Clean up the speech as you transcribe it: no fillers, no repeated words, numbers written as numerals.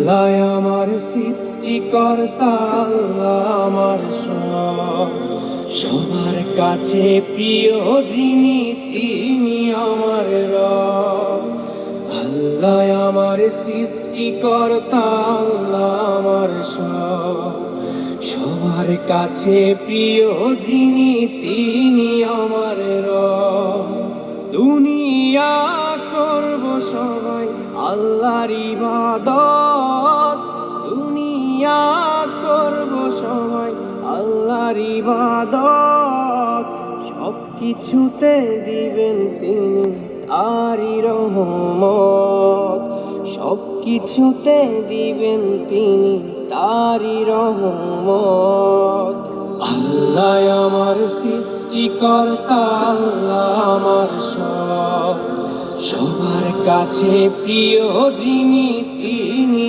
আল্লাহ আমার সৃষ্টিকর্তা, আল্লাহ আমার সব, সবার কাছে প্রিয় যিনি তিনি আমার রব। আল্লাহ আমার সৃষ্টিকর্তা, আল্লাহ আমার সব, সবার কাছে প্রিয় যিনি তিনি আমার রব। দুনিয়া করব সবাই আল্লাহর ইবাদত, দুনিয়া করব সবাই আল্লাহর ইবাদত, সব কিছুতে দিবেন তিনি তারই রহমত, সব কিছুতে দিবেন তিনি তারই রহমত। আল্লাহ আমার সৃষ্টিকর্তা, আল্লাহ আমার সব, সবার কাছে প্রিয় যিনি তিনি